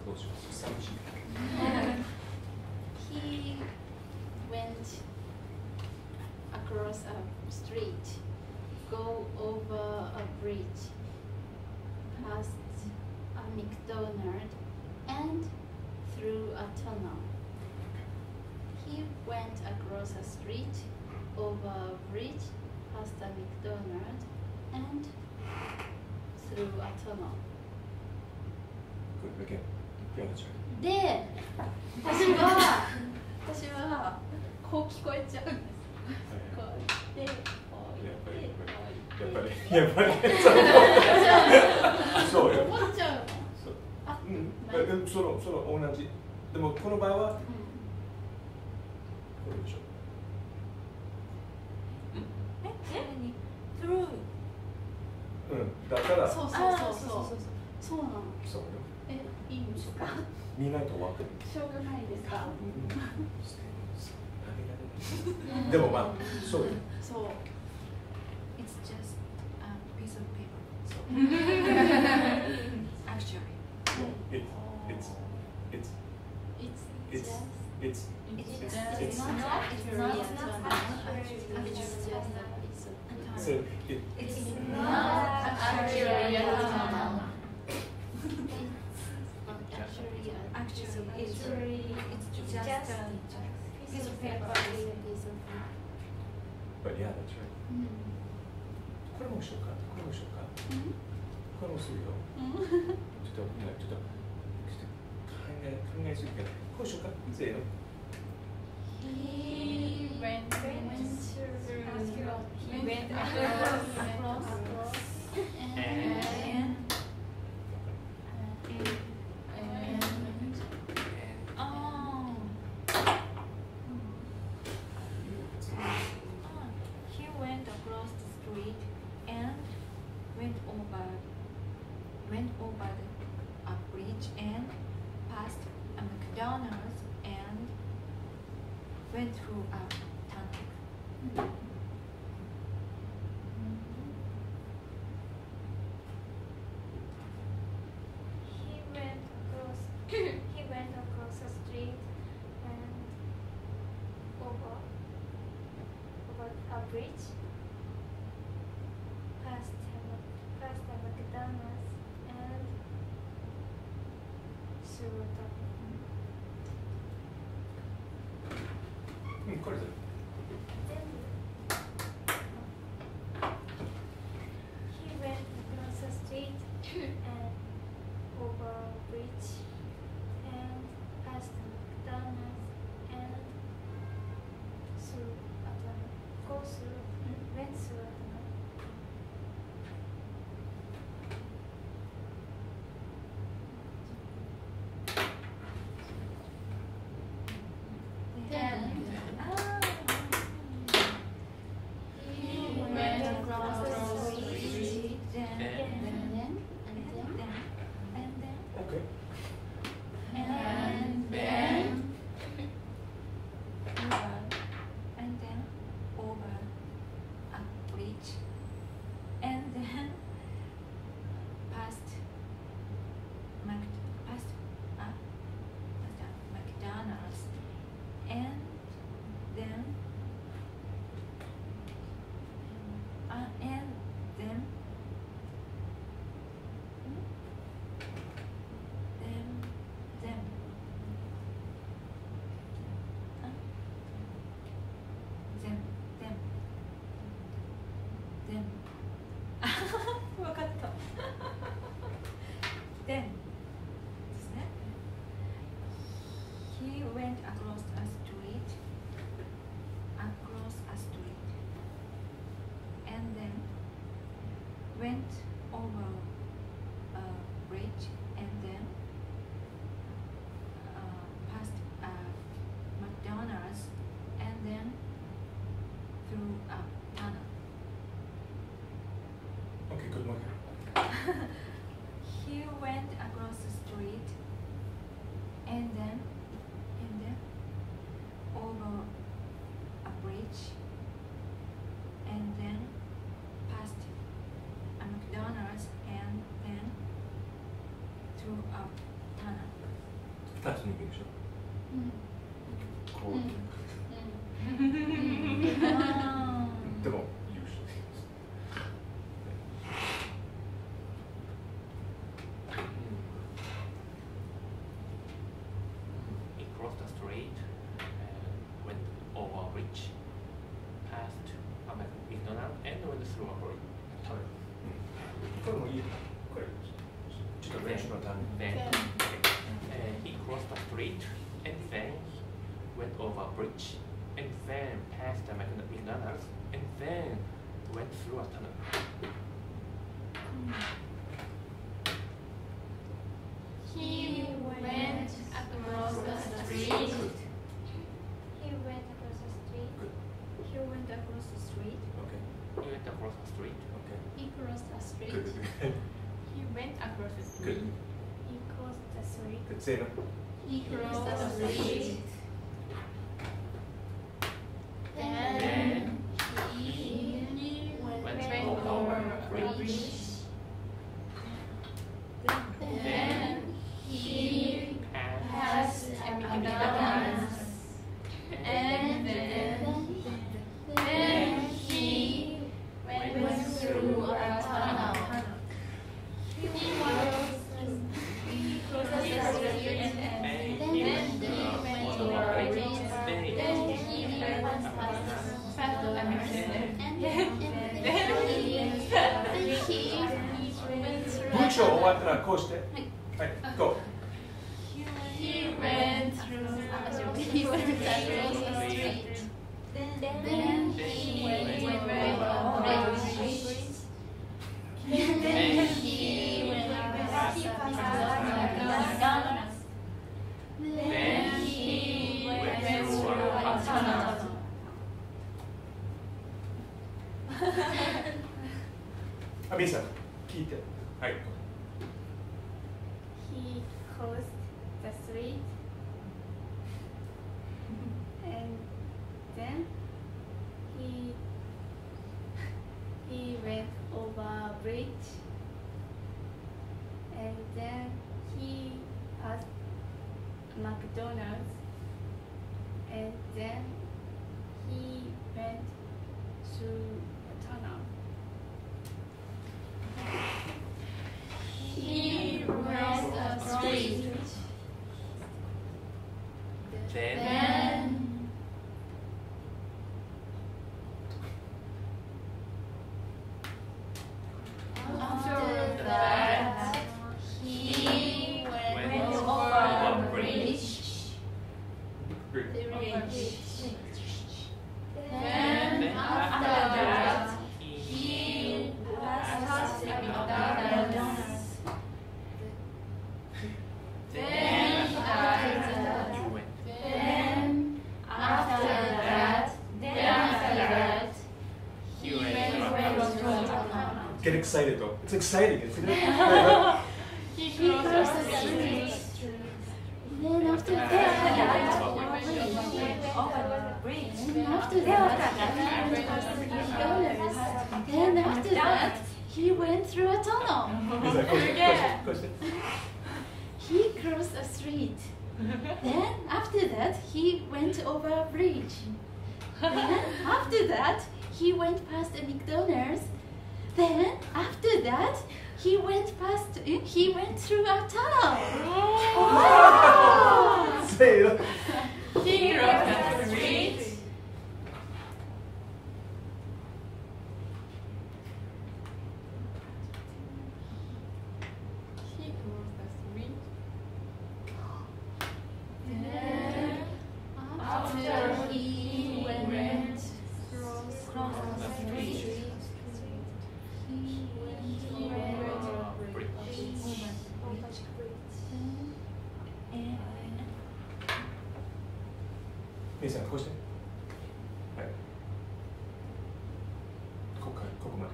どうします？寂しい。He went across a street, go over a bridge, past a McDonald's, and through a tunnel. He went across a street, over a bridge, past a McDonald's, and through a tunnel. Good, again. Yeah, that's right. で、私はこう聞こえちゃうんです。こうやって、こうやって、やっぱりそうよ。思っちゃうの。あ、うん。その同じ。でもこの場合は、これでしょ。through。うん。だから。そうなの。そうよ。いいんですか？見ないとわかる。しょうがないですか？でもまあ、そうよ。そう。It's just a piece of paper. Actually. It's not actually a tunnel. It's just a piece of paper. So It's not actually a tunnel. Actually, it's just a piece of paper. But yeah, that's right. これもしようか。これもしようか。これもするよ。ちょっと考えすぎて。こうしようか。せーの。He went across the street and went over a bridge and past a McDonald's and went through a tunnel. He went across a street and over a bridge, past a McDonald's and through a tunnel. これで。He went across a street and over a bridge and past a McDonald's and through a tunnel. Went through a tunnel. Then he went across the street. And then. Okay. And then over a bridge, and then past McDonald's, and thenわかった。Then ですね。He went across a street, and then went over a bridge, and then past a McDonald's, and then through a tunnel. Okay, good one. He went across the street, and then 2つ握るでしょ。こう。でも言うし。He crossed the street and went over a bridge, passed a McDonald's and went through a tunnel. これもいい。これちょっと練習のために。 Then he crossed the street and then went over a bridge and then passed a McDonald's and then went through a tunnel. He went across the street. He went across the street. He went across the street. Okay. He went across the street. Okay. He crossed the street. Good. He went across the Good. street. He crossed the street. Good. Say it. He crossed the street. Then Then he went went over over a a bridge. bridge. Then he passed a McDonald's. And then he went through a tunnel. He crossed the street and then he went over a bridge. Then he passed a McDonald's. Then 文章終わったらこうして。はい。Go. he went through across the street. Then he went over a bridge. Then he went past a McDonald's. Then he went through a tunnel. あ、ミーさん聞いて。はい。 He crossed the street. And then he went over a bridge. And then he passed McDonald's. And then he went through a tunnel. He crossed the street. Then after that he went over a bridge. Good. Then after that he passed a McDonald's. Then after that You went. Then after that, He he went went through a tunnel. Get excited though. It's exciting. It's good. He crossed the street. Then after that, Then after that, he went through a tunnel. ミーさんこうして。こうして。 He crossed a street. Then after that, he went over a bridge. Then after that, he went past a McDonald's. Then after that, he went through a tunnel. Wow! Say it. He crossed the street. He crossed the street. Then after he went across the street, he went over a bridge. ミーさんこうして。はい。ここまで。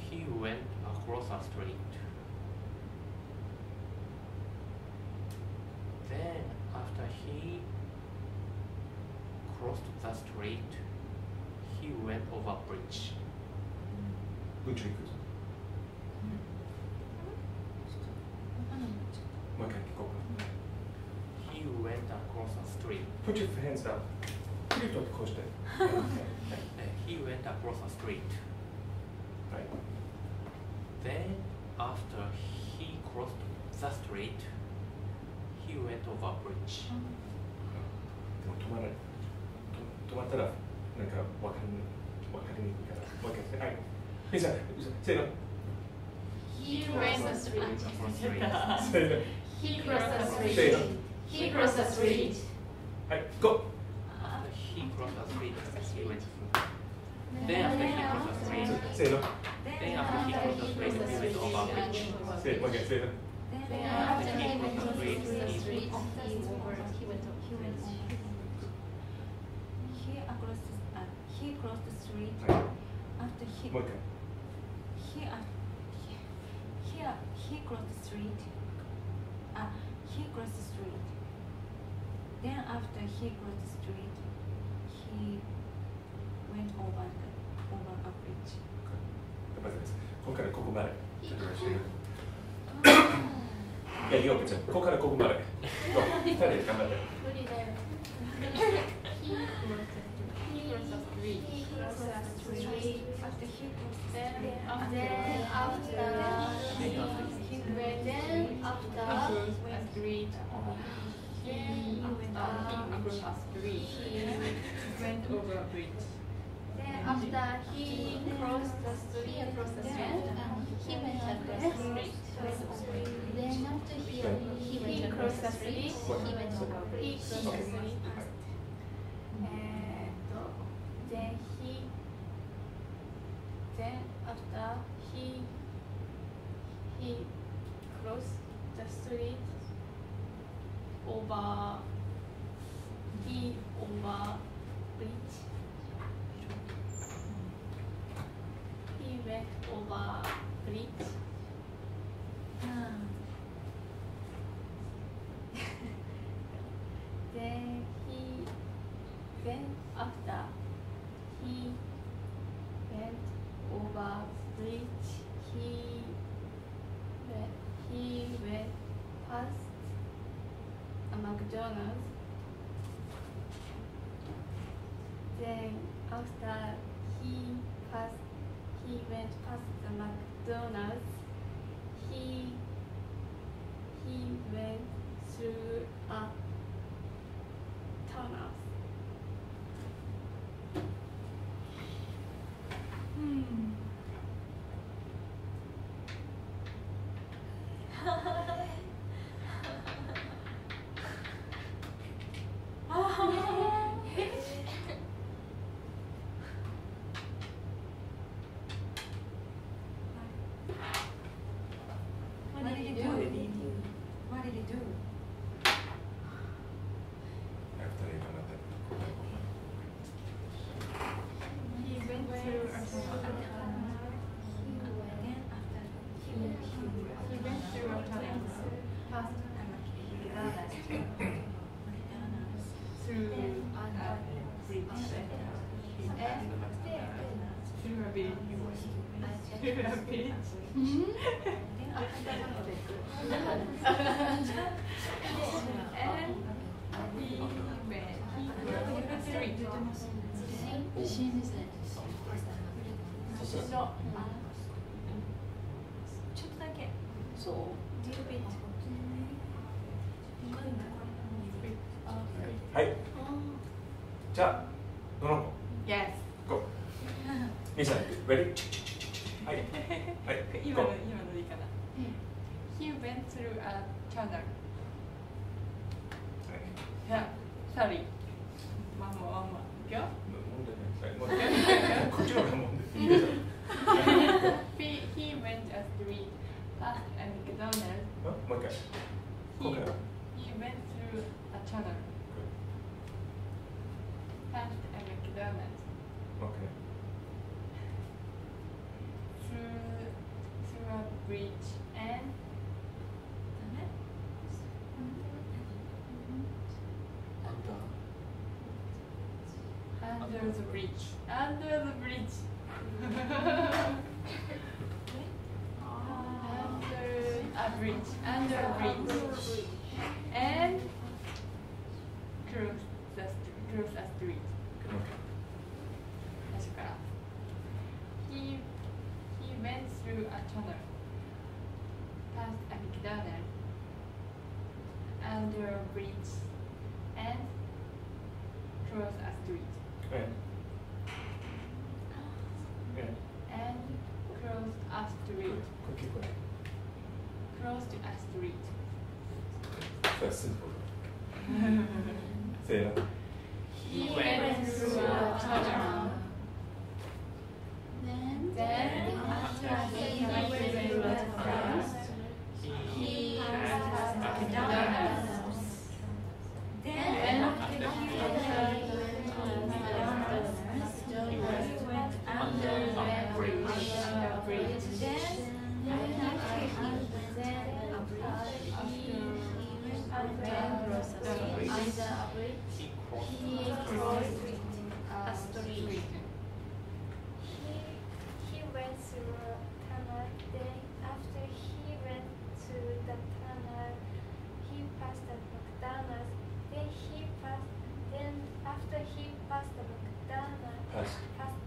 He went across a street. Then, after he crossed the street, he went over a bridge. 文章いく。もう一回聞こうか。across a street. Put your hands down. クリッとこうして。 He went across a street. はい。 Then, after he crossed the street, he went over a bridge. でも止まったらなんかわかりにくいから。もう一回。はい。みさん、せーの。 He went the street. Say it. He crossed the Say street. it. He crossed the street. はい、go! After he crossed the street, he went through. Then after he crossed the street, せーの。 then after he crossed the street, he went over a bridge. せーの。もう一回、せーの。 Then after he went to the street, he went over. He crossed the street. はい。 After he もう一回。 he crossed the street. He crossed the street. Then after he crossed the street, he went over a bridge. まずです。ここからここまで。いや、いいよ、別に。ここからここまで。二人で頑張って。無理だよ。He crossed the street. He crossed the street. After he crossed Then the after he went. Then after a street. He across a street. He went over a bridge. Then after he crossed the street, he went across the street. Then after he crossed the street, he went over a bridge. He crossed the street. Then after he crossed the street over bridge. He went over bridge. Then after he went over bridge, he went past a McDonald's. Then after he went past the McDonald's, he went through a tunnel. What did he do? What did he do? 二人で頑張って。 He went through a tunnel. Then after He went through a tunnel. Past through a bridge. Through a bridge. Through a bridge. And he crossed the street. 自信ですね。ちょっとだけ。そう little bit. はい。じゃあ、どの子 Yes. Go. みさん、ready? はい。はい。今 Go. のでいいかな。He went through a tunnel. Yeah. Sorry. One more. いくよ。こっちの方がもういいでしょ。He went a street past a McDonald's. もう一回。ここから。 He went through a tunnel past a McDonald's. Okay. Through a bridge and under the bridge. Under the bridge. Under a bridge. And cross a street. Okay. 最初から he went through a tunnel, past a McDonald's, under a bridge, and crossed a street. And And crossed a street. これ結構ね、 Crossed a street. that's simple. せーの。 He went through a tunnel. Then after he went through a tunnel, he passed a McDonald's. Then after he went through a McDonald's, he went under a bridge. Then after he went he crossed a street. He went through a tunnel. Then after he went to the tunnel, he passed the McDonald's. Then after he passed the McDonald's, past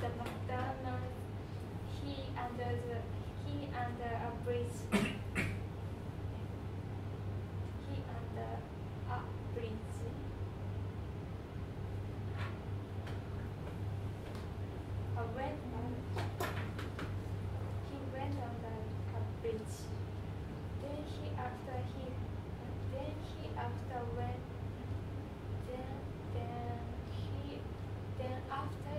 the McDonald's, he under a bridge. He under a bridge. He went under a bridge. Then after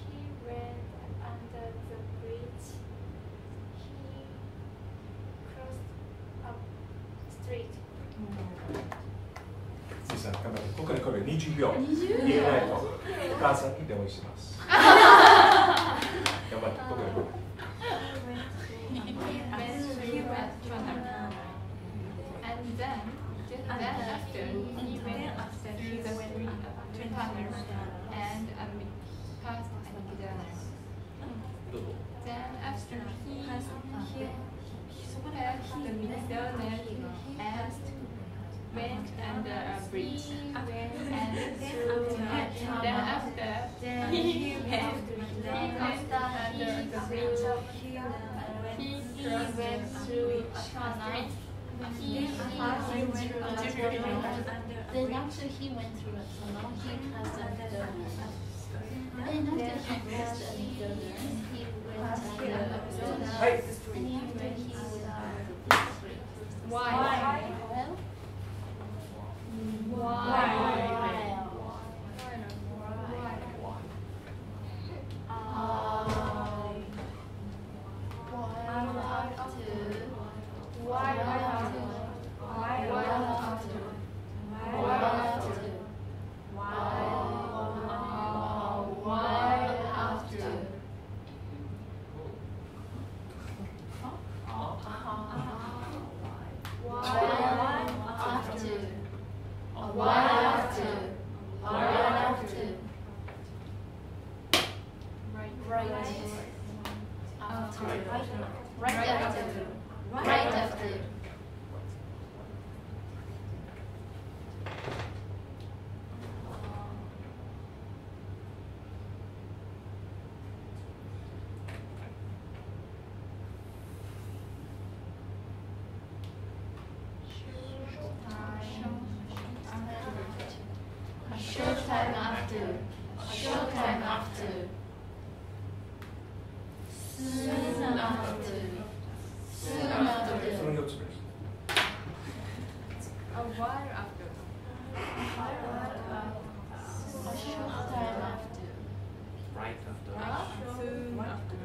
he went under the bridge, he crossed a street. さん頑張って。ここでこれ20秒。言えないとお母さんに電話します。頑張って。ここでこれ。 He went through a tunnel. And then after he went through the tunnel and past a McDonald's. Then after he passed the McDonald's and went under a bridge. And then after he went under the bridge, he went through a tunnel. Then after he went through a tunnel, he passed a McDonald's. Then after he passed a McDonald's, he went under a bridge. Hey. And after he went under a street. Why? Right after. A short time after. A short time after. Soon after. Soon after. その4つです。 A while after. A short time after. Right after. Soon after.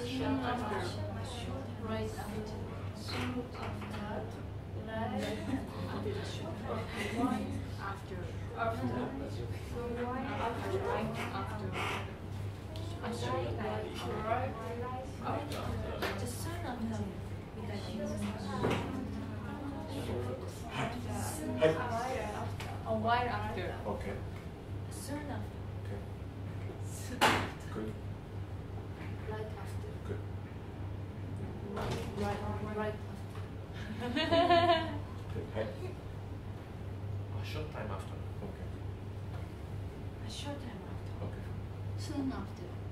Soon after. Right after. Soon after. After. Right after. A short time after. Just soon after. はい。 A while after. Okay. Soon after. Okay. Good. Right after. Good. Right after. はい A short time after. OK A short time after. OK Soon after.